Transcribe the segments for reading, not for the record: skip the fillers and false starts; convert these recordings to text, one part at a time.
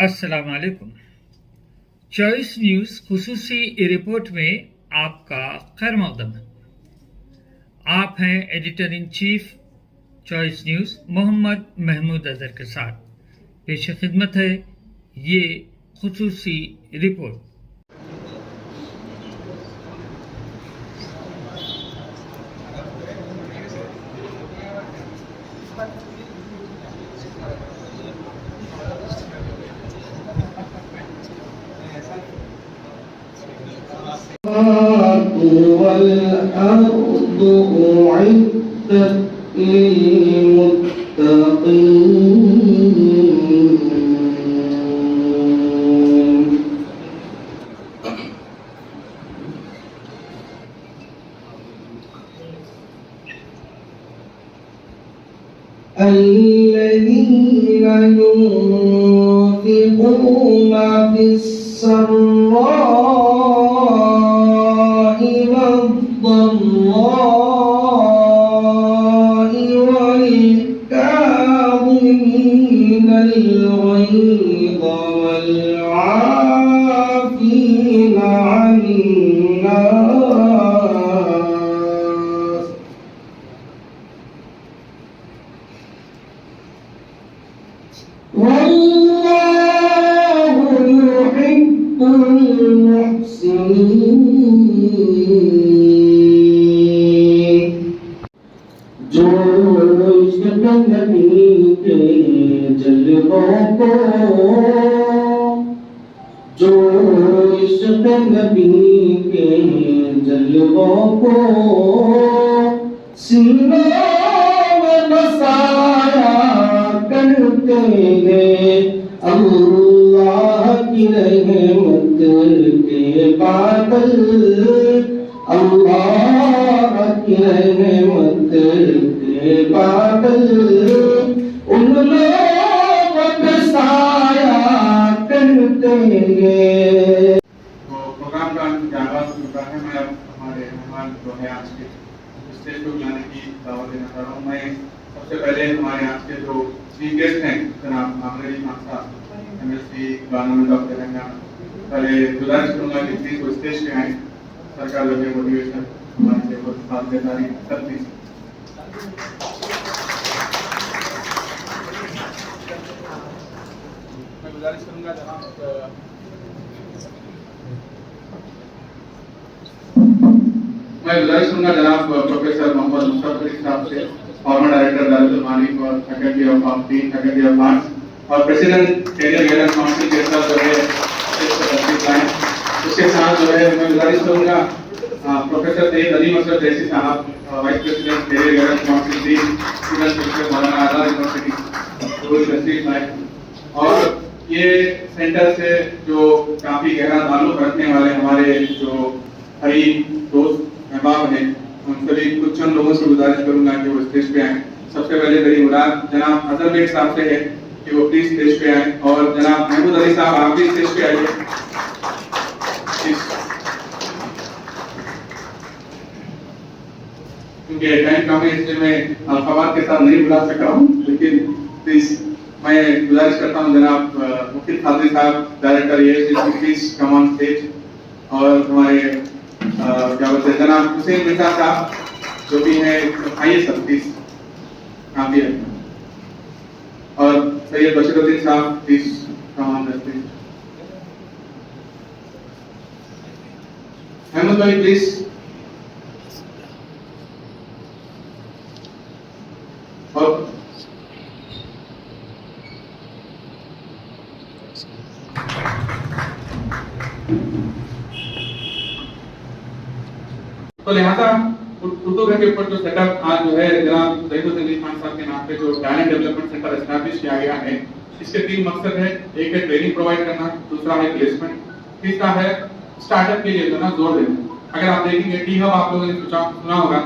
अस्सलाम वालेकुम। Choice news खुसूसी report में आपका खैर मक़दम है। आप हैं editor in chief choice news Mohammad Mahmood Azhar के साथ। पेश खिदमत है ये खुसूसी रिपोर्ट। والأرض أعدت للمتقين الذين ينفقون في السراء والضراء والكاظمين الغيظ والعافين عن الناس والله يحب المحسنين جو عشق نبی کے جلووں کو جو عشق نبی کے جلووں کو سینوں میں بسایا کرتے ہیں اللہ کی رحمت کے بادل اللہ کی رحمت کے بادل ان لوگوں پہ سایہ کرتے ہیں۔ تو پروگرام کا آغاز ہوتا ہے۔ میں اب ہمارے مہمان جو ہے آج کے اسٹیج کو بلانے کی دعوت دینا چاہ رہا ہوں۔ میں سب سے پہلے ہمارے آج کے جو چیف گیسٹ ہیں جناب عامر علی خان صاحب MSc گورنمنٹ آف تلنگانہ، پہلے گزارش کروں گا کہ پلیز وہ اسٹیج پہ آئیں۔ سرکار جو ہے موٹیویشن ہمارے سے بہت خاص تاریخ سر پلیز میں گزارش کروں گا جناب پروفیسر محمد مصطفیٰ علی صاحب سے، فارمر ڈائریکٹر دارالمعارف اور فیکلٹی آف دین فیکلٹی آف آرٹس اور پریزیڈنٹ کیریئر گائیڈنس کاؤنسل کے ساتھ جو ہے اس کے ساتھ جو ہے میں گزارش کروں گا پروفیسر سید عظیم اسد ریسی صاحب، vice president career guidance council dean student sector Maulana Azad university تشریف لائیں۔ اور یہ سینٹر سے جو کافی گہرا تعلق رکھنے والے ہمارے جو قریب دوست احباب ہیں، ان سبھی کچھ چند لوگوں سے گزارش کروں گا کہ وہ اسٹیج پہ آئیں۔ سب سے پہلے میری مراد جناب اظہر بیگ صاحب سے ہے کہ وہ پلیز اسٹیج پہ آئیں، اور جناب محمود علی صاحب آپ بھی اسٹیج پہ آئیے۔ کیونکہ ٹائم کم ہے اس لیے میں الفاظ کے ساتھ نہیں بلا سک رہا ہوں، لیکن پلیز میں گزارش کرتا ہوں جناب مفید قادری صاحب director please come on stage, اور ہمارے کیا بولتے ہیں جناب حسین مرزا صاحب جو بھی ہیں آئیے سب پلیز کافی ہے، اور سید بشیر الدین صاحب please come on stage, Ahmed بھائی پلیز، اور تو لہٰذا اردو گھر کے اوپر جو سیٹ اپ آج جو ہے جناب ظہیر حسین علی خان صاحب کے نام پہ جو ٹیلنٹ ڈیولپمنٹ سینٹر اسٹیبلش کیا گیا ہے، اس کے 3 مقصد ہے۔ ایک ہے ٹریننگ پرووائڈ کرنا، دوسرا ہے پلیسمنٹ، تیسرا ہے اسٹارٹ اپ کے لیے جو نا زور دینا۔ اگر آپ دیکھیں گے ٹی ہب آپ لوگوں نے سنا ہوگا،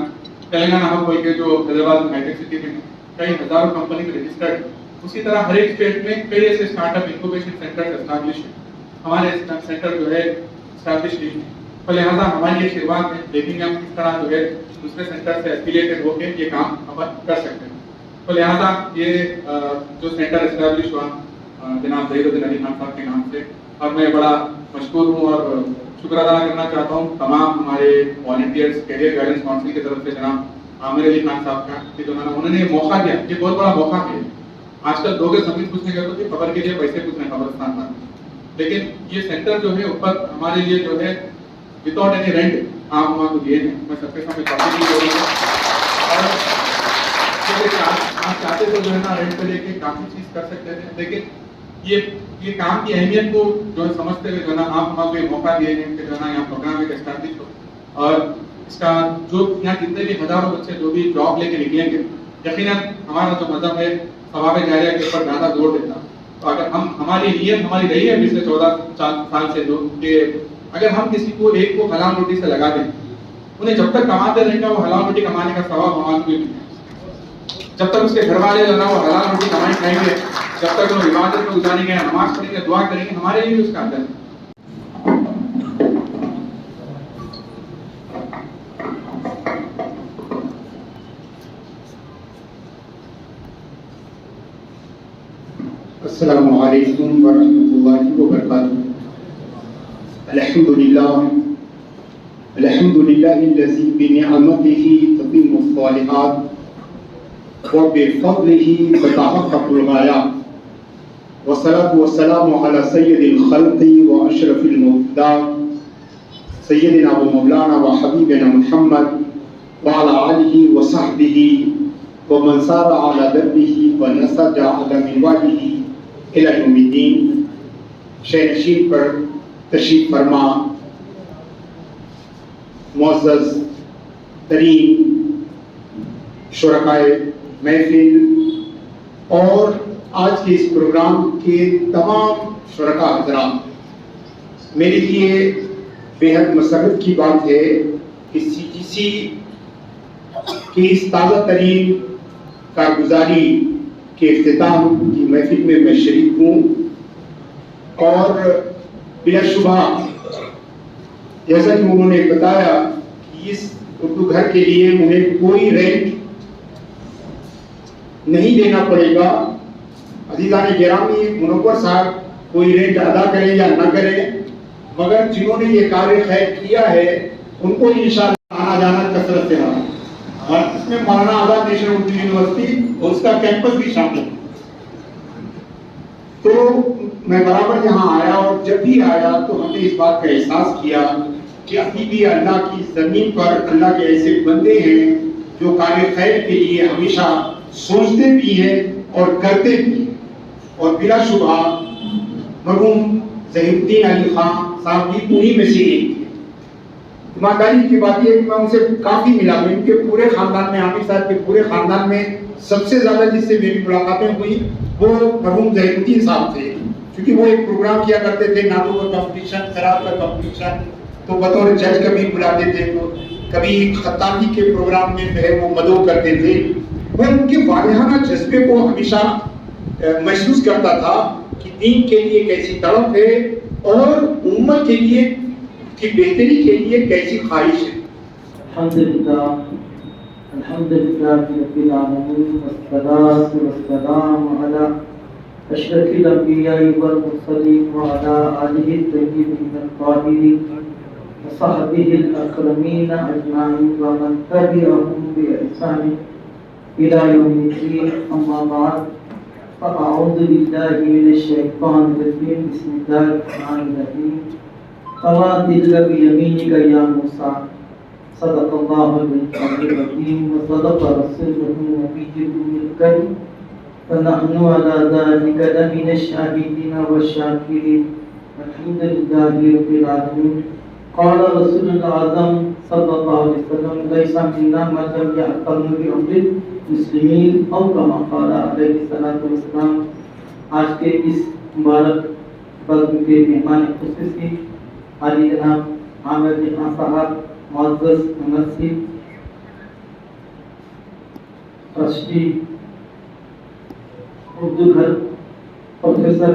تلنگانہ ہب بول کے جو حیدرآباد ہائی ٹیک سٹی میں کئی ہزاروں کمپنی رجسٹرڈ، اسی طرح ہر ایک اسٹیٹ میں کئی ایسے start up incubation centre establish ہیں۔ ہمارے سینٹر جو ہے اسٹیبلش نہیں ہے، تو لہٰذا ہماری یہ شروعات ہے، دیکھیں گے ہم کس طرح جو ہے دوسرے سینٹر سے ایفیلیٹڈ ہو کے یہ کام ہم کر سکتے ہیں۔ تو لہٰذا یہ جو سینٹر اسٹیبلش ہوا जनाब ज़हीरुद्दीन अली खान साहब के नाम से। और मैं बड़ा मशकूर हूँ और शुक्र अदा करना चाहता हूँ तमाम हमारे वॉलंटियर्स कैरियर गाइडेंस काउंसिल की तरफ से जनाब आमिर अली खान साहब का कि उन्होंने मौका दिया, ये बहुत बड़ा मौका है। आजकल लोग जमीन पूछने गए तो खबर के लिए पैसे पूछने कब्रिस्तान में, लेकिन ये सेंटर जो है ऊपर हमारे लिए जो है विदाउट एनी रेंट आप वहाँ को दिए हैं। मैं सबके सामने कॉपी भी बोलूँगा और आप चाहते तो जो है ना रेंट पे लेके काफ़ी चीज़ कर सकते थे, लेकिन ये काम की अहमियत को जो है समझते हुए जो है ना आप वहाँ को मौका दिए हैं कि जो है ना यहाँ प्रोग्राम एक एस्टैब्लिश हो और इसका जो यहाँ जितने भी हज़ारों बच्चे जो भी जॉब लेके निकलेंगे, यकीनन हमारा जो मजहब है सवाब जारिया के ऊपर ज़्यादा जोर देता। तो अगर हमारी नीयत हमारी रही है पिछले 14 साल से जो कि अगर हम किसी को एक को हलाल रोटी से लगा दें, उन्हें जब तक कमाते रहेंगे वो हलाल रोटी कमाने का सवाब हमारे को मिलेगा। जब तक उसके घर वाले जो ना वो हलाल रोटी कमाई खाएंगे, जब तक वो इबादत में गुजारेंगे, नमाज पढ़ेंगे, दुआ करेंगे, हमारे लिए उसका अंदर है। अस्सलामु अलैकुम व रहमतुल्लाहि व बरकातुहू। अल्हम्दुलिल्लाहिल्लज़ी बिनिअमतिही ततिम्मुस सालिहात व बिफज़लिही ततहक़्क़ुल ग़ायात वस्सलातु वस्सलामु अला सय्यिदिल ख़ल्क़ि व अशरफिल मौजूदात सय्यिदिना व मौलाना व हबीबिना मुहम्मद व अला आलिहि व सहबिही व मन सारा अला दरबिही व नसजा अला मिनवालिही इला यौमिद्दीन। शहनशीन पर तशरीफ फरमा मुअज़्ज़ज़ तरीन शुरकाए महफिल और आज के इस प्रोग्राम के तमाम शुरका हज़रात, मेरे लिए बेहद मसरत की बात है कि CGC की इस ताज़ा तरीन कारगुजारी के इख्तिताम की महफिल में मैं शरीक हूँ और बिलाशुबा जैसा कि उन्होंने बताया कि इस उर्दू घर के लिए उन्हें कोई रेंट नहीं देना पड़ेगा। अज़ीज़ान गिरामी, मुनव्वर साहब कोई रेंट अदा करें या ना करें, मगर जिन्होंने ये कार्य खैर किया है उनको इंशाअल्लाह आना जाना कसरत से रहा और इसमें मौलाना आज़ाद नेशनल उर्दू यूनिवर्सिटी और उसका कैंपस भी शामिल है। तो मैं बराबर यहाँ आया और जब भी आया तो हमने इस बात का एहसास किया कि अभी भी अल्लाह की ज़मीन पर अल्लाह के ऐसे बंदे हैं जो कार्य खैर के लिए हमेशा सोचते भी हैं और करते भी हैं। और बिलाशुबा मरहूम ज़हीरुद्दीन अली खान साहब भी उन्हीं में से एक थे। ईमानदारी की बात यह कि मैं उनसे काफ़ी मिला, मैं उनके पूरे ख़ानदान में, आमिर साहब के पूरे ख़ानदान में सबसे ज़्यादा जिससे मेरी मुलाकातें हुई वो मरहूम ज़हीरुद्दीन साहब थे, क्योंकि वो एक प्रोग्राम किया करते थे, नाटों का कंपटीशन, शराब का कंपटीशन, तो बतौर जज कभी बुलाते थे, तो कभी खत्तानी के प्रोग्राम में जो है वो मदो करते थे। मैं उनके वालिहाना जज्बे को हमेशा महसूस करता था कि दीन के लिए कैसी तड़प है और उम्मत के लिए की बेहतरी के लिए कैसी ख्वाहिश है। अल्हम्दुलिल्लाह रब्बिल आलमीन वस्सलातु वस्सलामु अला अशरफिल अंबिया वल मुरसलीन व अला आलिहि तय्यिबीन ताहिरीन व सहबिहिल अकरमीन अजमाइन व मन तबिअहुम बि ihsan इला यौमिद्दीन। अम्मा बाद फ़अऊज़ु बिल्लाहि मिनश शैतानिर रजीम। बिस्मिल्लाहिर रहमानिर रहीम। फ़वातिल बियमीनिका या मूसा सदक़ल्लाहुल अज़ीम व सदक़ रसूलुहुन नबियुल करीम व नहनु अला ज़ालिका लमिनश शाहिदीन व शाकिरीन अल्हम्दुलिल्लाहि रब्बिल आलमीन। क़ाल रसूलुल आज़म सल्लल्लाहु अलैहि वसल्लम लैसा मिन्ना मन लम यअतम बिअम्रिल मुस्लिमीन औ कमा क़ाल अलैहि सल्लल्लाहु अलैहि वसल्लम। आज के इस मुबारक बज़्म के मेहमान खुसूसी आली जनाब आमिर अली खान साहब, मुअज़्ज़ज़ मुनस्सिर ट्रस्टी उर्दू घर, प्रोफेसर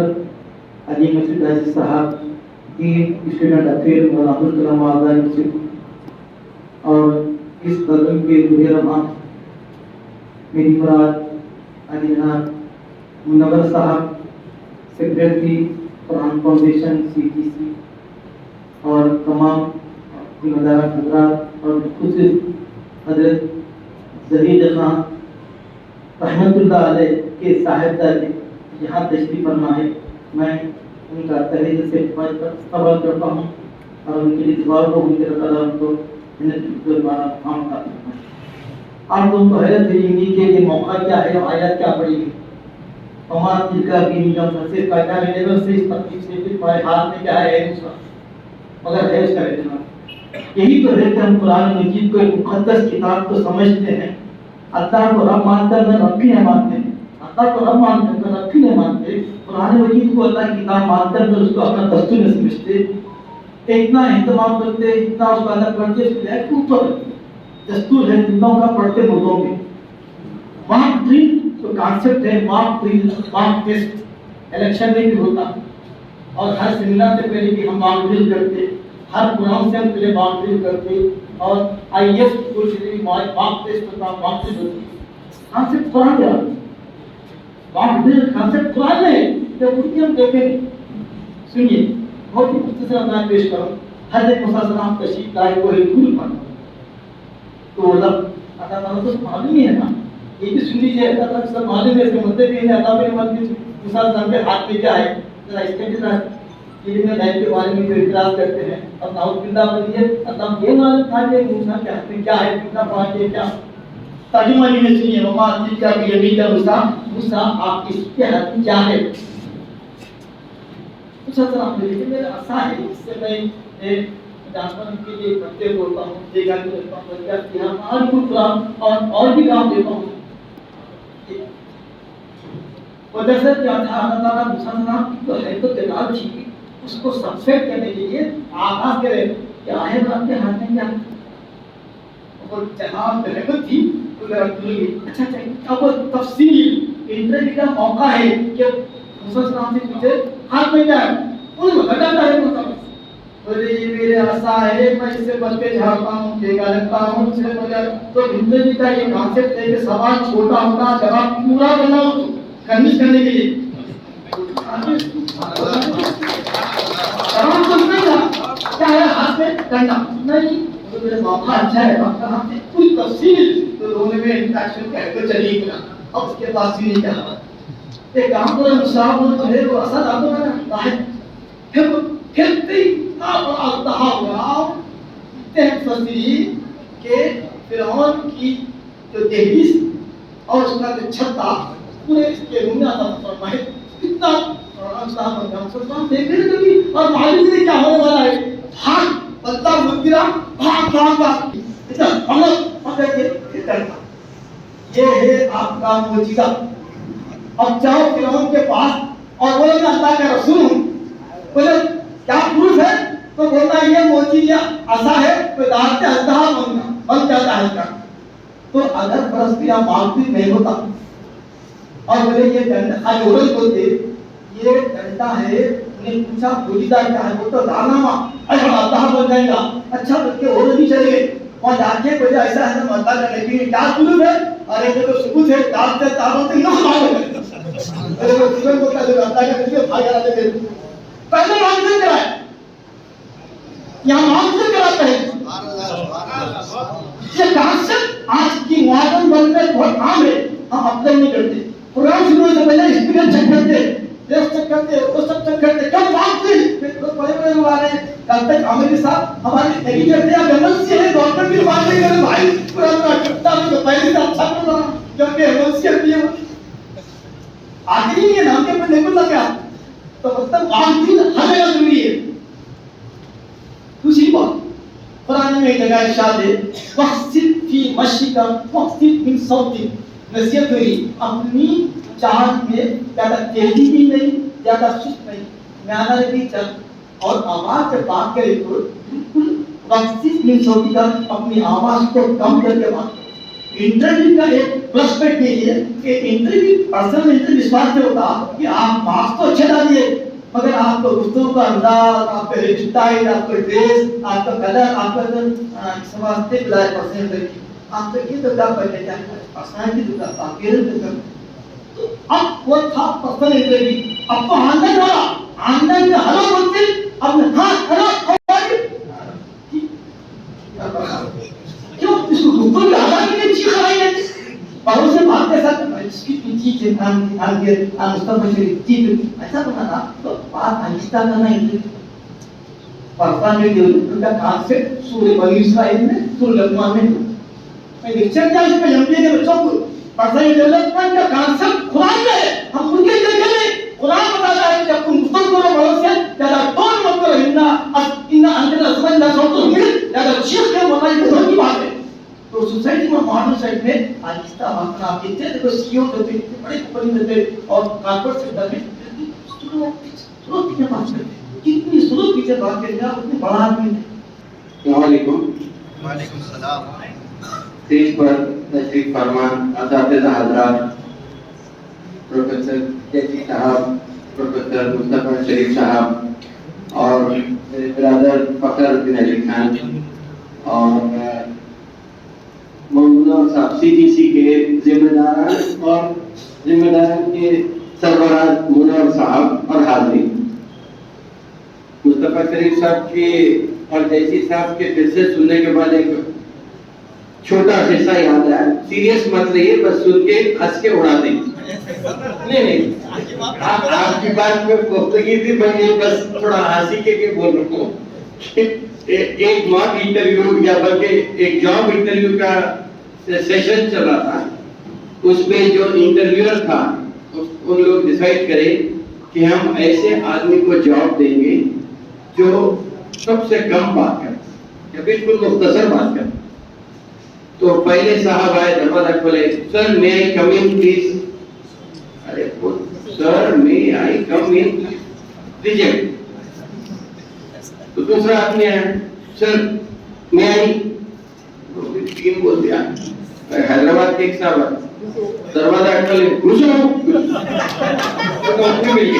अली मसूद अजीज साहब, dean student affair Abdul Kalam Azad university, और इस बज़्म के दुहेरमा मेरी मुराद अली जनाब मुनव्वर साहब, सेक्रेटरी कुरान फाउंडेशन CTC और तमाम जिम्मेदार हजरात और खुद हजरत जहीद खान रहमतुल्लाह अलैह के साहिबजादे यहाँ तशरीफ फरमा है। मैं उनका तहे दिल से इस्तकबाल करता हूँ और उनके लिए दुआ को उनके ताला उनको दोबारा काम करता हूँ। आप लोगों को हैरत होगी कि ये मौका क्या है और आयत क्या पड़ी है। हमारा दिल का भी निगम फंसे पैदा लेवल से इस तरतीब से फिर हमारे हाथ में क्या है उसका मगर है उसका रहना। यही तो है कि हम कुरान मजीद को एक मुक़द्दस किताब तो समझते हैं, अल्लाह को रब मानते हैं, रब भी नहीं मानते हैं। अल्लाह को रब मानते हैं, रब भी नहीं मानते। कुरान मजीद को अल्लाह की किताब मानते हैं, उसको अपना दस्तूर नहीं समझते। इतना एहतमाम करते, इतना उसका अलग करते, उसके ऊपर दस्तूर है जिंदों का पढ़ते मुर्दों में। मॉक ड्रिल तो कॉन्सेप्ट है, mock drill mock test election में भी होता और हर सेमिनार से पहले भी हम मॉक ड्रिल करते, हर प्रोग्राम से हम पहले मॉक ड्रिल करते और IAS कुछ भी मॉक टेस्ट होता, मॉक ड्रिल होती। कॉन्सेप्ट कुरान है, मॉक ड्रिल कॉन्सेप्ट कुरान है। जब उनकी हम देखें, सुनिए बहुत ही मुख्तसर मैं पेश करूँ। हज़रत मूसा सलाम तशरीफ लाए वो हिल पर तो मतलब अल्लाह ताला तो मालूम ही है ना, ये भी सुन लीजिए। अल्लाह ताला सब मालूम है, इसका मतलब भी है अल्लाह के मतलब मूसा सलाम के हाथ में क्या है, जरा इसके भी साथ ये में लाइफ के बारे में जो इतराज करते हैं अब नाउजुबिल्लाह बोलिए। अल्लाह ये मालूम था कि मूसा के हाथ में क्या है, कितना पाए क्या तर्जुमा नहीं सुनिए। वमा तिलका बियमीका मूसा, मूसा आप इसके हाथ में क्या है। मूसा सलाम ने लिखा मेरा आसा है, इससे मैं जानवर के लिए पत्ते बोलता हूँ, देगा के लेता हूँ, बच्चा किया और कुरान और भी काम देता हूँ। वो दरअसल क्या था, अल्लाह ताला मूसा सलाम की तो है तो दलाल थी, उसको सब्सेट करने के लिए आगाज करे क्या है आपके हाथ में क्या। और जनाब रहमत थी तो अच्छा अच्छा अब तफसील इंटरव्यू का मौका है कि मूसा सलाम से पूछे हाथ में क्या है, उन्हें बताता है मतलब बोले ये मेरे आशा है, मैं इससे बच के झाड़ता हूँ, देगा लगता हूँ उससे मगर तो जिंदगी का ये कॉन्सेप्ट है कि सवाल छोटा होता जवाब पूरा करना कन्विंस करने के लिए जवाब तो नहीं था क्या है हाथ में डंडा नहीं तो मेरे मौका अच्छा है आपका हाथ में पूरी तफसील तो दोनों में इंटरेक्शन कहकर चली गया। अब उसके पास भी नहीं क्या एक काम करो मुसाफिर जो है वो असद आपको ना है फिर खेलते के फिरौन की जो दहलीज और उसका जो छत्ता पूरे इसके रूम में आता फरमाए इतना देख रहे कभी और मालूम नहीं क्या होने वाला है। भाग बंदा मुद्रा भाग भाग भाग इतना हम पकड़ के करता ये है आपका मौजूदा। अब जाओ फिरौन के पास और बोले मैं अल्लाह का रसूल हूँ, बोले क्या प्रूफ है तो बोलता है ये मोचिया ऐसा है तो दांत अल्लाह बन जाता है इसका। तो अगर परस्पिया मालूम नहीं होता और बोले ये डंडा अजोरल बोलते ये डंडा है, उन्हें पूछा बोलीदा क्या है, वो तो दानामा अरे अल्लाह बन जाएगा। अच्छा बल्कि और भी चले गए और जाके बोले ऐसा है ना अल्लाह का लेकिन क्या प्रूफ है, अरे ये तो सबूत है दांत ताबत ना मालूम अरे वो जीवन को क्या अल्लाह का लेकिन भाग आ जाते पहले मानते कराए यहाँ मानते कराते हैं। ये कॉन्सेप्ट आज की मॉडर्न वर्ल्ड में बहुत आम है, हम अप्लाई नहीं करते। प्रोग्राम शुरू होने से पहले एक्सपीरियंस चेक करते, टेस्ट चेक करते, वो सब चेक करते, कब मानते बड़े लोग आ रहे हैं कल तक हमारे साथ हमारे एडिटर थे या एमएलसी है गवर्नमेंट भी मान नहीं करे भाई पूरा करता तो पहले से अच्छा कर रहा क्योंकि एमएलसी है ये आगे नहीं है नाम के पर नहीं लगा तो मतलब आखिर हमें जरूरी है। दूसरी बात कुरान में एक जगह इरशाद है वक्सिद फी मशिका वक्सिद मिन सौती, नसीहत हुई अपनी चाल में ज्यादा तेजी भी नहीं ज्यादा सुस्त नहीं, म्याना भी चल और आवाज से बात करे तो बिल्कुल वक्सिद मिन सौती का अपनी आवाज को कम करके बात करो। इंटरव्यू का एक प्लस पॉइंट ये है कि इंटरव्यू पर्सनल इंटरव्यू विश्वास से होता कि आप मार्क्स तो अच्छे डालिए मगर आपको गुफ्तगू का अंदाज, आपका हेयर स्टाइल, आपका ड्रेस, आपका कलर, आपका जो समझते बिलाए पर्सनल की आप तो ये तो क्या पहले क्या पर्सनालिटी तो का अकेले तो अब वो था पर्सनल इंटरव्यू अब तो ऑनलाइन हो रहा, ऑनलाइन में हेलो बोलते, अब हाँ हेलो क्यों इसको गूगल पे आधा की चीज कराई है पड़ोस से बात के साथ इसकी चीज है ध्यान दिए मुस्तफा शरीफ चीज ऐसा बना ना तो बात आहिस्ता करना है परफान ने जो उनका कॉन्सेप्ट सूर्य बनी इस्राइल में सूर्य लकमान में मैं लेक्चर क्या इस पे एमबीए के बच्चों को पर्सनल डेवलपमेंट का कॉन्सेप्ट कुरान में है हम उनके देखेंगे कुरान बताता है जब तुम गुफ्तगू करो बड़ों से ज्यादा टोन मत करो इन्ना अंदर असमझ ना सोचो ज्यादा चीख के बोलना ये धर्म की बात है तो सोसाइटी में मॉडर्न साइड में आहिस्ता आहिस्ता आप देखते हैं देखो सीईओ होते बड़े कंपनी होते और कॉर्पोरेट सेक्टर में स्लोप की बात करते हैं कितनी स्लो पीछे बात करेंगे आप उतने बड़ा आदमी हैं वालेकुम सलाम। स्टेज पर तशरीफ फरमान असातिज़ा हज़रात, प्रोफेसर जैसी साहब, प्रोफेसर मुस्तफा शरीफ साहब और मेरे ब्रदर फखर बिन अली खान और मोहम्मद साहब सीटीसी के जिम्मेदारान के सरबराह मुनव्वर साहब और हाज़रीन। मुस्तफा शरीफ साहब के और जैसी साहब के किस्से सुनने के बाद एक छोटा हिस्सा याद आया। सीरियस मत रहिए, बस सुन के हंस के उड़ा देंगे। नहीं आपकी बात में कोफ्तगी थी, मैं ये बस थोड़ा हंसी के बोल रहा हूँ। एक मॉक इंटरव्यू या बल्कि एक जॉब इंटरव्यू का सेशन चला था। उसमें जो इंटरव्यूअर था उन लोग डिसाइड करे कि हम ऐसे आदमी को जॉब देंगे जो सबसे कम बात करे या बिल्कुल मुख्तसर बात करे। तो पहले साहब आए, दरवाजा खोले, sir may I come in please. अरे सर मे आई कम इन, रिजेक्ट। तो दूसरा आदमी आया, सर मे आई, तीन बोल दिया। हैदराबाद के एक साहब दरवाजा खोले, घुसो, मिल गई।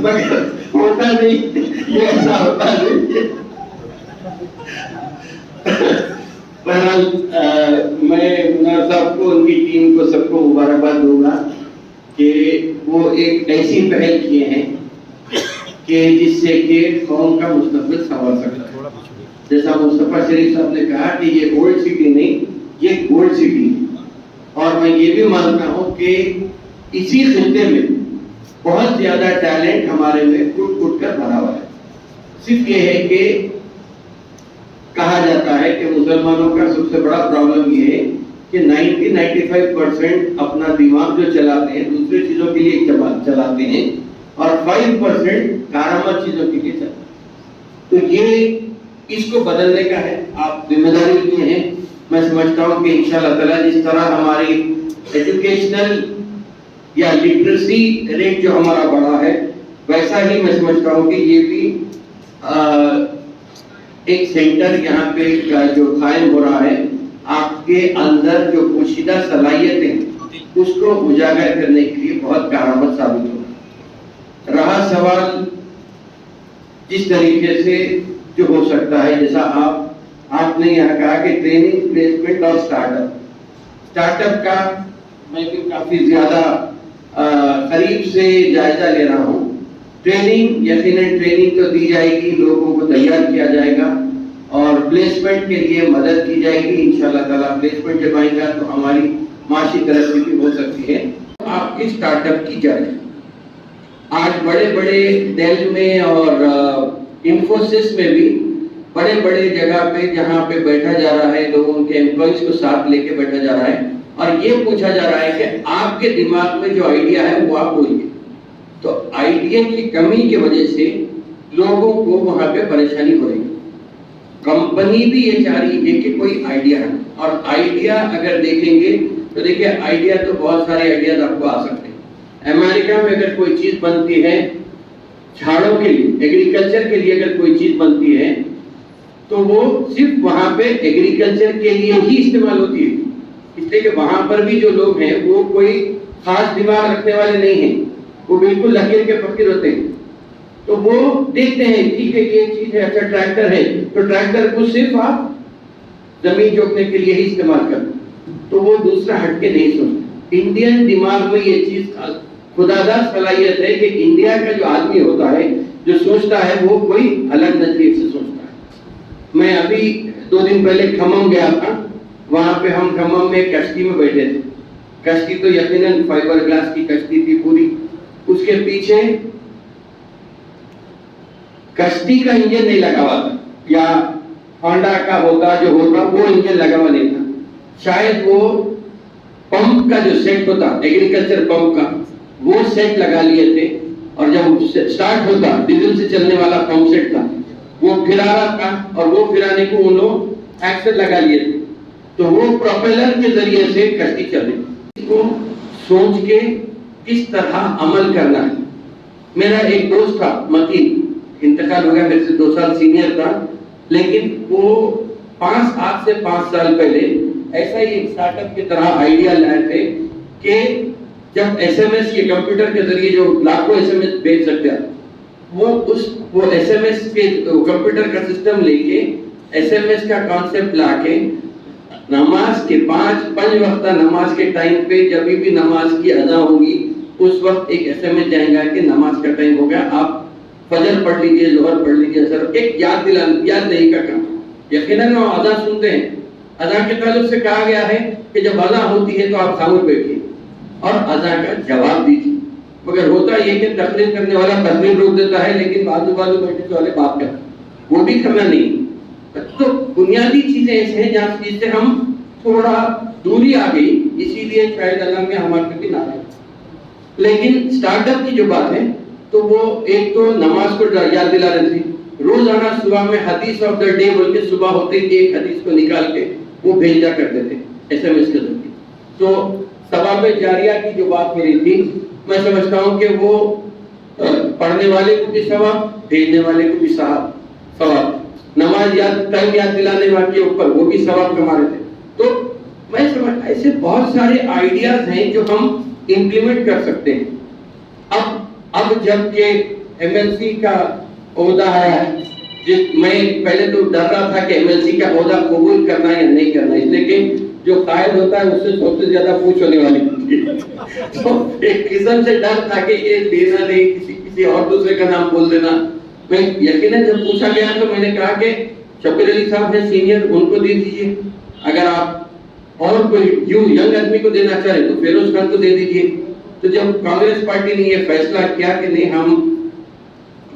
मगर होता नहीं, ये ऐसा होता नहीं। बहरहाल मैं मुनव्वर साहब को, उनकी टीम को, सबको मुबारकबाद दूंगा कि वो एक ऐसी पहल किए हैं कि जिससे कि कौम का मुस्तकबिल संवर सकता है। जैसा मुस्तफा शरीफ साहब ने कहा कि ये ओल्ड सिटी नहीं, ये गोल्ड सिटी है। और मैं ये भी मानता हूँ कि इसी खित्ते में बहुत ज्यादा टैलेंट हमारे में कूट कर भरा हुआ है। सिर्फ ये है कि कहा जाता है कि मुसलमानों का सबसे बड़ा प्रॉब्लम ये है कि 90-95% अपना दिमाग जो चलाते हैं दूसरी चीजों के लिए चलाते हैं और 5% कारामद चीजों के लिए चलाते हैं। तो ये इसको बदलने का है, आप जिम्मेदारी लिए हैं। मैं समझता हूँ कि इंशाअल्लाह ताला जिस तरह हमारी एजुकेशनल या लिटरेसी रेट जो हमारा बढ़ा है, वैसा ही मैं समझता हूँ कि ये भी एक सेंटर यहाँ पे जो कायम हो रहा है, आपके अंदर जो पोशीदा सलाहियतें उसको उजागर करने के लिए बहुत कारगर साबित होगा। रहा सवाल जिस तरीके से जो हो सकता है, जैसा आपने यहाँ कहा कि ट्रेनिंग, प्लेसमेंट और स्टार्टअप का मैं भी काफी ज्यादा करीब से जायजा ले रहा हूँ। ट्रेनिंग, यकीनन ट्रेनिंग तो दी जाएगी, लोगों को तैयार किया जाएगा और प्लेसमेंट के लिए मदद की जाएगी। इंशाअल्लाह ताला प्लेसमेंट जब आएगा तो हमारी माशी तरक्की भी हो सकती है। आपकी स्टार्टअप की जाए, आज बड़े बड़े डेल में और इंफोसिस में भी बड़े बड़े जगह पे जहाँ पे बैठा जा रहा है, लोगों के एम्प्लॉइज को साथ लेके बैठा जा रहा है और ये पूछा जा रहा है कि आपके दिमाग में जो आइडिया है वो आप बोलिए। तो आइडिया की कमी की वजह से लोगों को वहां पे परेशानी हो रही है। कंपनी भी ये चाह रही है कि कोई आइडिया है, और आइडिया अगर देखेंगे तो देखिए आइडिया तो बहुत सारे आइडियाज आपको आ सकते हैं। अमेरिका में अगर कोई चीज बनती है झाड़ों के लिए, एग्रीकल्चर के लिए अगर कोई चीज बनती है तो वो सिर्फ वहां पे एग्रीकल्चर के लिए ही इस्तेमाल होती है, इसलिए कि वहां पर भी जो लोग हैं वो कोई खास दिमाग रखने वाले नहीं हैं, वो बिल्कुल लकीर के फकीर होते हैं। तो वो देखते हैं ठीक है ये चीज है, अच्छा ट्रैक्टर है तो ट्रैक्टर को सिर्फ आप जमीन जोतने के लिए ही इस्तेमाल करते, तो वो दूसरा हटके नहीं सोचते। इंडियन दिमाग में ये चीज खुदादार सलाहियत है कि इंडिया का जो आदमी होता है, जो सोचता है, वो कोई अलग नजरिए से सोचता है। मैं अभी 2 दिन पहले खम्मम गया था, वहां पे हम खम्मम में कश्ती में बैठे थे। कश्ती तो यकीनन फाइबर ग्लास की कश्ती थी पूरी, उसके पीछे कश्ती का इंजन नहीं लगा हुआ था, या होंडा का होता जो होता वो इंजन लगा हुआ नहीं था, शायद वो पंप का जो सेट होता एग्रीकल्चर पंप का वो सेट लगा लिए थे, और जब स्टार्ट होता डीजल से चलने वाला पंप सेट था, वो फिरा रहा था, और वो फिराने को उन लोग एक्सेल लगा लिए थे, तो वो प्रोपेलर के जरिए से कश्ती चल रही थी। इसको सोच के किस तरह अमल करना है। मेरा एक दोस्त था मकीन, इंतकाल हो गया, मेरे से 2 साल सीनियर था, लेकिन वो आज से 5 साल पहले ऐसा ही एक स्टार्टअप की तरह आइडिया लाए थे कि जब एसएमएस के कंप्यूटर के जरिए जो लाखों एसएमएस भेज सकते हैं, वो एसएमएस के कंप्यूटर का सिस्टम लेके एसएमएस का कॉन्सेप्ट लाके नमाज के 5 वक्त नमाज के टाइम पे जब भी नमाज की अदा होगी उस वक्त एक एसएमएस जाएगा कि नमाज का टाइम हो गया, आप फजर पढ़ लीजिए, जोहर पढ़ लीजिए, असर, एक याद दही का काम। यकीनन वो अदा सुनते हैं, अदा के ताल्लुक से कहा गया है कि जब अदा होती है तो आप खामोश बैठिए और अदा का जवाब दीजिए, मगर होता ये कि तकरीर करने वाला तकरीर रोक देता है, लेकिन बाजू बैठने वाले बात करते, वो भी करना नहीं। तो बुनियादी चीजें ऐसे हैं जहाँ जिससे हम थोड़ा दूरी आ गई, इसीलिए शायद अल्लाह में हमारे प्रति नाराज। लेकिन स्टार्टअप की जो बात है, तो वो एक तो नमाज को याद दिला रहे थे, रोजाना सुबह में हदीस ऑफ द डे बोल के सुबह होते ही एक हदीस को निकाल के वो भेजा करते थे एसएमएस के जरिए। तो सवाब जारिया की जो बात हो रही थी, मैं समझता हूँ कि वो पढ़ने वाले को भी सवाब, भेजने वाले को भी सवाब, नमाज टाइम याद दिलाने वाले के ऊपर वो भी सवाब कमा रहे थे। तो मैं समझ ऐसे बहुत सारे आइडियाज हैं जो हम इम्प्लीमेंट कर सकते हैं। अब जब के एमएलसी का ओहदा है, मैं पहले तो डर रहा था कि एमएलसी का ओहदा कबूल करना या नहीं करना, इसलिए कि जो कायद होता है उससे सबसे ज्यादा पूछ होने वाली तो एक किस्म से डर था कि ये देना नहीं, किसी और दूसरे का नाम बोल देना। मैं यकीनन जब पूछा गया तो मैंने कहा कि शब्बीर अली साहब है सीनियर, उनको दे दीजिए, अगर आप और कोई यंग आदमी को देना चाहे तो फिरोज खान को दे दीजिए। तो जब कांग्रेस पार्टी ने ये फैसला किया कि नहीं, हम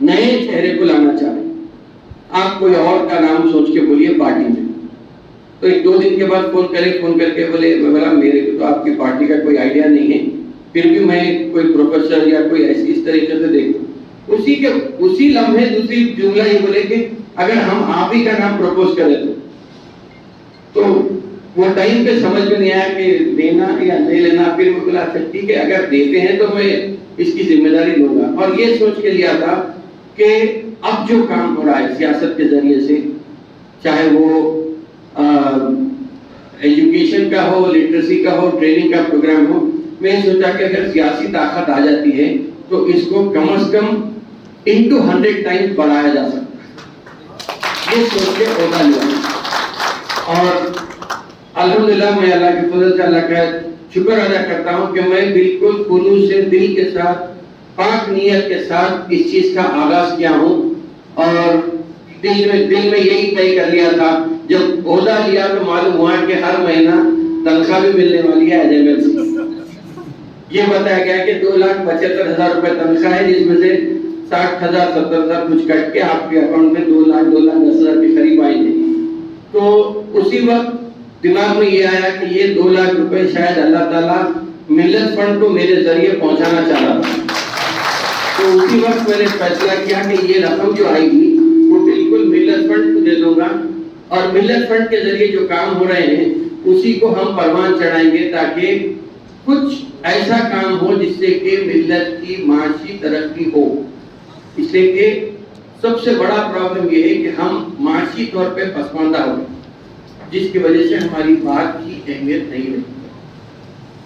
नए चेहरे को लाना चाह रहे, आप कोई और का नाम सोच के बोलिए पार्टी में, तो 1-2 दिन के बाद फोन करके बोले, बोला मेरे को तो आपकी पार्टी का कोई आइडिया नहीं है, फिर भी मैं कोई प्रोफेसर या कोई ऐसी इस तरीके से देखूं। उसी लम्हे दूसरी जुमला ये बोले कि अगर हम आप ही का नाम प्रपोज करें तो वो टाइम पे समझ में नहीं आया कि देना या नहीं लेना। फिर मैं बोला अच्छा ठीक है, अगर देते हैं तो मैं इसकी जिम्मेदारी लूंगा, और ये सोच के लिया था कि अब जो काम हो रहा है सियासत के जरिए से, चाहे वो एजुकेशन का हो, लिटरेसी का हो, ट्रेनिंग का प्रोग्राम हो, मैं सोचा कि अगर सियासी ताकत आ जाती है तो इसको कम से कम into 100 टाइम्स बढ़ाया जा सकता है, ये सोच के ओहदा लिया। और अल्हम्दुलिल्लाह मैं अल्लाह के फजल से अल्लाह का शुक्र अदा करता हूँ कि मैं बिल्कुल खुलूस से, दिल के साथ, पाक नीयत के साथ इस चीज का आगाज किया हूँ, और दिल में यही तय कर लिया था। जब ओहदा लिया तो मालूम हुआ कि हर महीना तनख्वाह भी मिलने वाली है एमएलसी। ये बताया गया कि 2,75,000 रुपए तनख्वाह है, जिसमें से 60,000 70,000 कुछ कट के आपके अकाउंट में 2,10,000 के करीब आएंगे। तो उसी वक्त दिमाग में ये आया कि ये 2 लाख रुपए शायद अल्लाह ताला मिल्लत फंड को मेरे जरिए पहुंचाना चाह रहा था। तो उसी वक्त मैंने फैसला किया कि ये रकम जो आएगी वो बिल्कुल मिल्लत फंड को दे दूंगा, और मिल्लत फंड के जरिए जो काम हो रहे हैं उसी को हम परवान चढ़ाएंगे, ताकि कुछ ऐसा काम हो जिससे कि मिल्लत की माशी तरक्की हो। इसलिए कि सबसे बड़ा प्रॉब्लम ये है कि हम माशी तौर पे पसमानदा हो गए, जिसकी वजह से हमारी बात की अहमियत नहीं रही।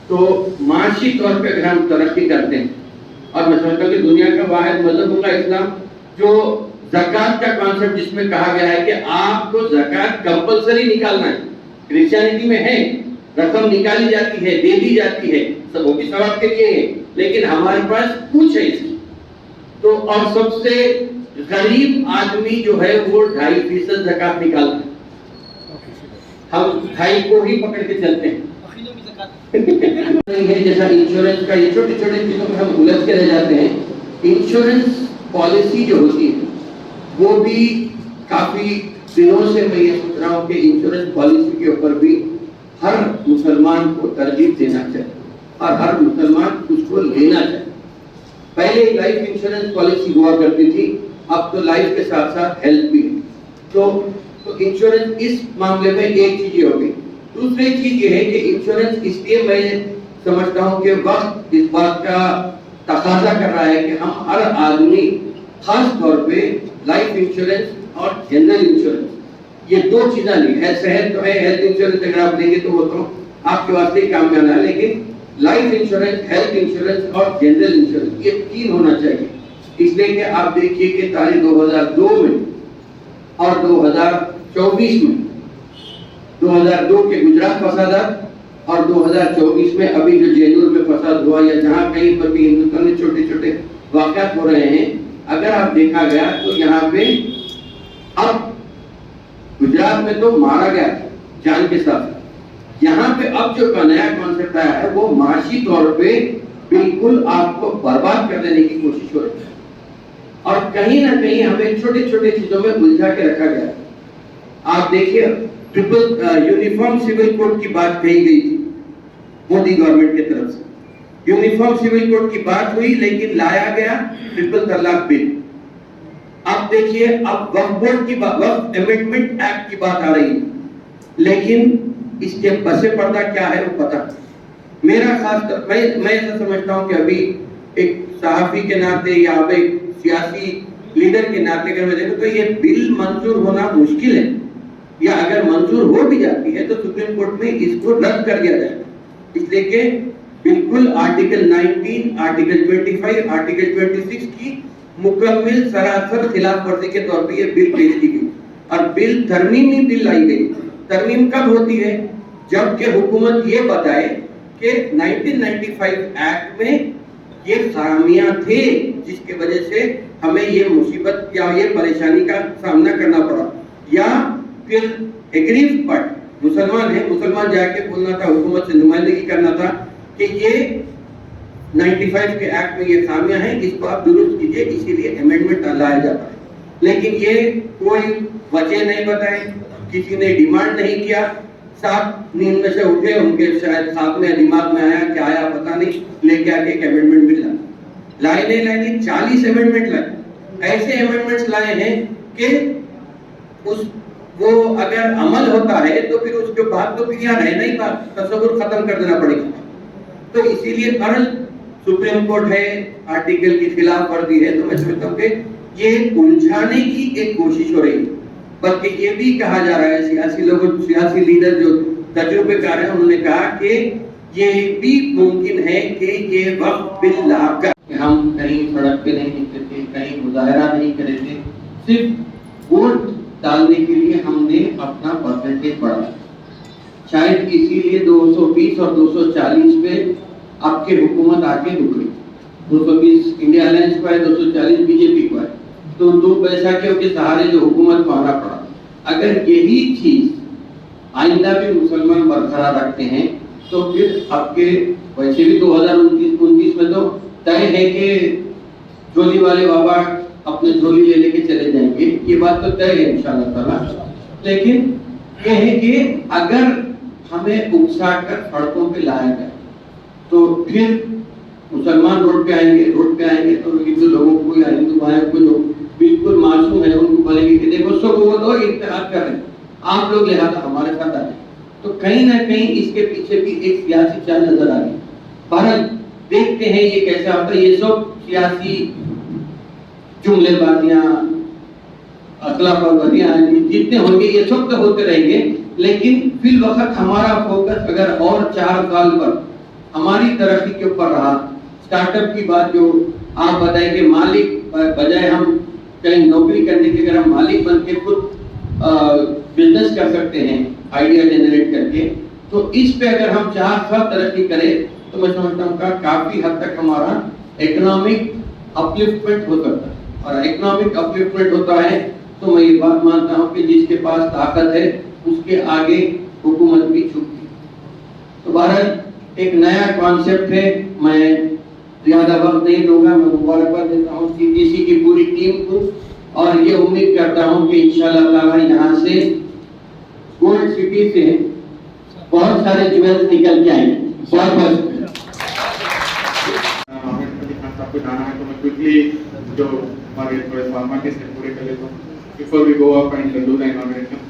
तो माशी तौर पे अगर हम तरक्की करते हैं, और मैं समझता हूँ कि दुनिया का वाहिद मजहब होगा इस्लाम जो ज़कात का कॉन्सेप्ट जिसमें कहा गया है कि आपको ज़कात कंपलसरी निकालना है। क्रिश्चियनिटी में है रकम निकाली जाती है, दे दी जाती है, सब वो भी सवाब के लिए है, लेकिन हमारे पास कुछ है इसकी। तो और सबसे गरीब आदमी जो है वो 2.5% ज़कात निकालता है, हम 2.5 को ही पकड़ के चलते हैं। जैसा इंश्योरेंस का, ये छोटे छोटे चीजों में हम उलझ के रह जाते हैं। इंश्योरेंस पॉलिसी जो होती है वो भी काफी दिनों से मैं ये सोच रहा हूँ कि इंश्योरेंस पॉलिसी के ऊपर भी हर मुसलमान को तरजीह देना चाहिए और हर मुसलमान उसको लेना चाहिए। पहले लाइफ इंश्योरेंस पॉलिसी हुआ करती थी, अब तो लाइफ के साथ साथ हेल्थ भी। तो इंश्योरेंस इस मामले में एक चीज ये हो गई। दूसरी चीज ये है कि इंश्योरेंस इसलिए मैं समझता हूँ कि वक्त इस बात का तकाजा कर रहा है कि हम हर आदमी खास तौर पे लाइफ इंश्योरेंस और जनरल इंश्योरेंस, ये दो चीजें नहीं है। सेहत तो है, हेल्थ इंश्योरेंस अगर आप लेंगे तो वो तो आपके वास्ते ही काम में आना है, लेकिन लाइफ इंश्योरेंस, हेल्थ इंश्योरेंस और जनरल इंश्योरेंस, ये 3 होना चाहिए। इसलिए कि आप देखिए कि तारीख 2002 में और 2024 में, 2002 के गुजरात फसादात और 2024 में अभी जो जेनूर में फसाद हुआ या जहाँ कहीं पर भी हिंदुस्तान में छोटे छोटे वाक़यात हो रहे हैं, अगर आप देखा गया तो यहाँ पे अब गुजरात में तो मारा गया जान के साथ, यहाँ पे अब जो नया कॉन्सेप्ट आया है वो माशी तौर पे बिल्कुल आपको बर्बाद कर देने की कोशिश हो रही है और कहीं ना कहीं हमें छोटे छोटे चीजों में उलझा के रखा गया। आप देखिए यूनिफॉर्म सिविल कोड की बात कही गई थी मोदी गवर्नमेंट की तरफ से, यूनिफॉर्म सिविल कोड की बात हुई लेकिन लाया गया ट्रिपल तलाक बिल। अब देखिए अब वक्फ बोर्ड की बात, वक्फ अमेंडमेंट एक्ट की बात आ रही है, लेकिन इसके पसे पर्दा क्या है वो पता। मेरा खास मैं ऐसा समझता हूँ कि अभी एक सहाफी के नाते या अब एक सियासी लीडर के नाते अगर मैं देखूं तो ये बिल मंजूर होना मुश्किल है, या अगर मंजूर हो भी जाती है तो सुप्रीम कोर्ट में इसको रद्द कर दिया जाएगा। इसलिए कि बिल्कुल आर्टिकल 19, आर्टिकल 25, आर्टिकल 26 की मुकम्मल सरासर खिलाफ वर्जी के तौर पे ये बिल पेश की गई और बिल तरमीमी बिल लाई गई। तरमीम कब होती है? जबकि हुकूमत ये बताए कि 1995 एक्ट में ये खामियां थे जिसके वजह से हमें ये मुसीबत या ये परेशानी का सामना करना पड़ा, या फिर एग्रीव पार्टी मुसलमान है, मुसलमान जाके बोलना था, हुकूमत से नुमाइंदगी करना था कि ये 95 के एक्ट में ये खामियां हैं, इसको आप दुरुस्त कीजिए, इसीलिए अमेंडमेंट लाया जाता है। लेकिन ये कोई वजह नहीं बताए, किसी ने डिमांड नहीं किया, साथ नींद में से उठे, उनके शायद साथ में दिमाग में आया, क्या आया पता नहीं, लेके आके एक अमेंडमेंट बिल लाए नहीं 40 अमेंडमेंट लाए। ऐसे अमेंडमेंट्स लाए हैं कि वो अगर अमल होता है तो फिर उसके बाद तो फिर यहाँ रहना ही बात, तस्वुर खत्म कर देना पड़ेगा। तो इसीलिए अरल सुप्रीम कोर्ट है, आर्टिकल की खिलाफ वर्जी है, तो मैं समझता हूँ कि ये उलझाने की एक कोशिश हो रही है। बल्कि ये भी कहा जा रहा है, सियासी लोगों, सियासी लीडर जो तजुर्बेकार हैं, उन्होंने कहा कि ये भी मुमकिन है कि ये वक्त बिल लाकर हम कहीं सड़क पे नहीं निकले थे, कहीं मुजाहरा नहीं करे थे, सिर्फ वोट डालने के लिए हमने अपना परसेंटेज बढ़ाया। शायद इसीलिए 220 और 240 पे आपके हुकूमत आके रुक गई। 220 इंडिया अलायंस को है, 240 बीजेपी को है, तो 2 बैसाखियों के सहारे जो हुकूमत को आना पड़ा। अगर यही चीज आइंदा भी मुसलमान बरकरार रखते हैं तो फिर आपके वैसे भी 2029 में तो तय है कि झोली वाले बाबा अपने झोली ले लेके चले जाएंगे, ये बात तो तय है इंशाअल्लाह ताला। लेकिन ये है कि अगर हमें उकसा कर सड़कों पे लाया जाए तो फिर मुसलमान रोड पे आएंगे तो हिंदू लोगों को या हिंदू भाइयों को जो बिल्कुल मासूम है उनको बोलेंगे कि देखो सब वो लोग इत्तेहाद कर रहे हैं, आप लोग लिहाजा हमारे साथ आ जाए। तो कहीं ना कहीं इसके पीछे भी एक सियासी चाल नजर आ रही। भारत देखते हैं ये कैसा होता है, ये सब सियासी जुमलेबाजियां, अखलाफाबाजियां जितने होंगे ये सब तो होते रहेंगे, लेकिन फिल वक्त हमारा फोकस अगर और 4 साल पर हमारी तरक्की के ऊपर रहा, स्टार्टअप की बात जो आप बताए कि मालिक बजाय हम कहीं नौकरी करने के अगर हम मालिक बन के खुद बिजनेस कर सकते हैं आइडिया जनरेट करके, तो इस पे अगर हम चार साल तरक्की करें तो मैं समझता हूँ काफी हद तक हमारा इकोनॉमिक अपलिफ्टमेंट हो सकता है। और इकोनॉमिक अपलिफ्टमेंट होता है तो मैं ये बात मानता हूँ कि जिसके पास ताकत है उसके आगे हुकूमत भी झुकती। तो बहरहाल एक नया कॉन्सेप्ट है, मैं ज्यादा वक्त नहीं लूंगा, मैं मुबारकबाद देता हूँ सीजीसी की पूरी टीम को और ये उम्मीद करता हूँ कि इंशाल्लाह ताला यहाँ से गोल्ड सिटी से बहुत सारे ज्वेल्स निकल के आएंगे। बहुत बहुत आपको जाना है तो मैं क्विकली जो हमारे थोड़े फॉर्मेलिटीज हैं पूरे कर लेता हूँ before we go up and do the inauguration.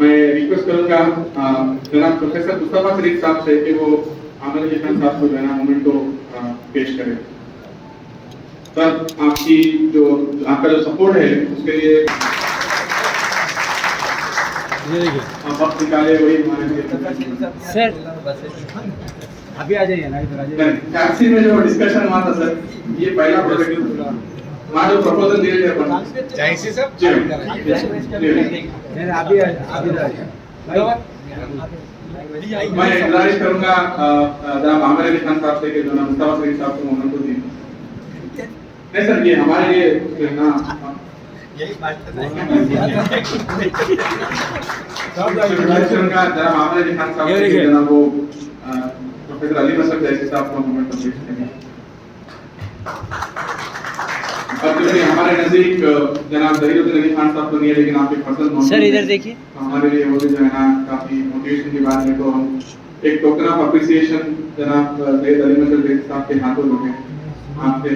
मैं रिक्वेस्ट करूंगा जनाब प्रोफेसर मुस्तफा शरीफ साहब से कि वो आमिर अली खान साहब को जो है ना मोमेंटो पेश करें। सर आपका जो सपोर्ट है उसके लिए आप वक्त निकाले वही हमारे लिए। सर अभी आ जाइए ना, इधर आ जाइए। टैक्सी में जो डिस्कशन हुआ था सर, ये पहला प्रोजेक्ट हमारा जो प्रपोजल दिए थे अपन जैसे सब जी अभी मैं गुजारिश करूंगा जनाब आमिर अली खान साहब से कि जनाब मुस्तफा शरीफ साहब को मोमेंटो दी। नहीं सर, ये हमारे लिए ना यही बात गुजारिश करूंगा जनाब आमिर अली खान साहब से कि जनाब वो प्रोफेसर अली मसद जैसे साहब को मोमेंटो पेश करेंगे। और क्योंकि हमारे नजदीक जनाब जहीरुद्दीन अली खान साहब तो नहीं है, लेकिन आपके पर्सनल सर इधर देखिए, तो हमारे लिए वो भी जो है ना काफी मोटिवेशन की बात है। तो हम एक टोकन ऑफ अप्रिसिएशन जनाब सैयद अली मसद जैसे साहब के हाथों लोगे आपसे।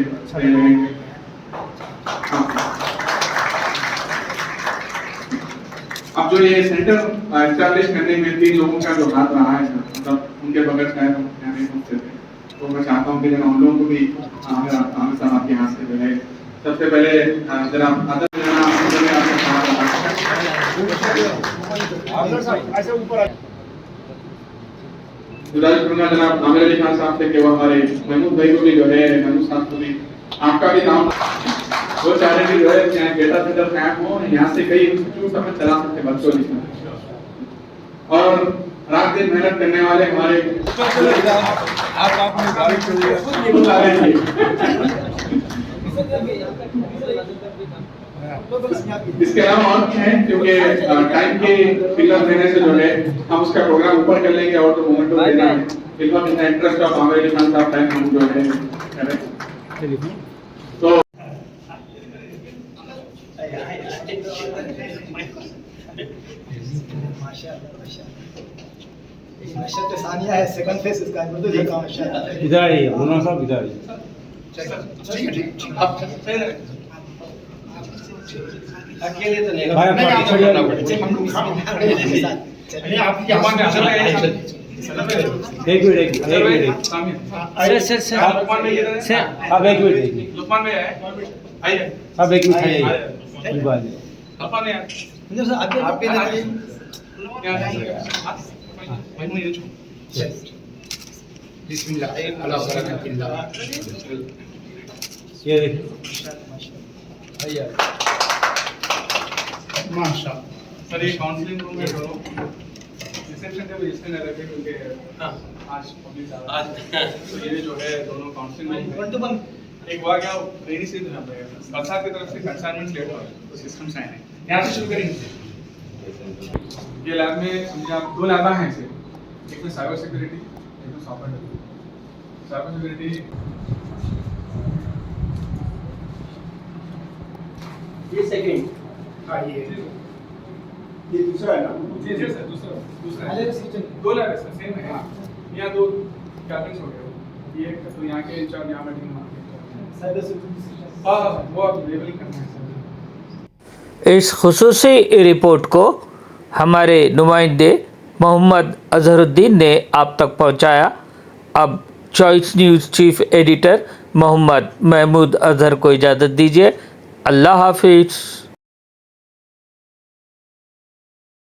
अब जो ये सेंटर एस्टैब्लिश करने में 3 लोगों का जो हाथ रहा है, मतलब उनके बगैर शायद हम यहाँ नहीं पहुंचते थे। तो मैं चाहता हूँ कि जनाब उन लोगों को भी आमिर साहब आपके यहाँ से जो है सबसे पहले जनाब गुजारिश करूंगा जनाब आमिर अली खान साहब से कि वो हमारे महमूद भाई को भी जो है महमूद साहब को भी आपका भी नाम वो चाह रहे जो है डेटा सेंटर कैंप हो, यहाँ से कई इंस्टीट्यूट अपन चला सकते बच्चों की। और रात दिन मेहनत करने वाले हमारे इसके अलावा और भी है, क्योंकि टाइम के फिलहाल देने से जो है हम उसका प्रोग्राम ऊपर कर लेंगे और तो मोमेंटो देना है फिलहाल इन इंटरेस्ट ऑफ आमिर अली खान साहब टाइम हम जो है करें। तो माशाल्लाह सानिया है, सेकंड फेस इसका तो देखा माशाल्लाह। इधर आइए मुन्ना साहब, इधर आइए। अकेले तो नहीं भाई आप पीछे जाना पड़ेगा। चलिए आप जवान एक मिनट सर आप एक मिनट देखिए, लुकमान भाई आइए आप एक मिनट आइए बात है। अपन यार आप बिस्मिल्लाह अला बरकतिल्लाह। ये देखिए माशाल्लाह सर, ये काउंसलिंग रूम है दोनों रिसेप्शन के भी इसमें न रखे क्योंकि आज पब्लिक आज तो ये जो है दोनों काउंसलिंग रूम है। एक हुआ क्या रेनी सीजन है, बरसात की तरफ से कंसाइनमेंट लेट हो रहा है तो सिस्टम साइन है। यहाँ से शुरू करेंगे। ये लैब में समझिए आप 2 लैब हैं इसे, एक में साइबर सिक्योरिटी, एक में सॉफ्टवेयर डेवलपमेंट। साइबर सिक्योरिटी ये सेकंड हां ये दूसरा है ना? जी जी सर, दूसरा अलग है। सिस्टम 2 लैब है सर, सेम है। यहाँ 2 कैबिनेट्स हो गए, ये एक तो यहाँ के इंचार्ज यहाँ बैठे हैं, साइबर सिक्योरिटी हाँ वो आप लेबलिंग करना है सर। इस खुसूसी रिपोर्ट को हमारे नुमाइंदे मोहम्मद अजहरुद्दीन ने आप तक पहुंचाया। अब choice news chief editor Mohammad Mahmood Azhar को इजाज़त दीजिए। अल्लाह हाफिज़।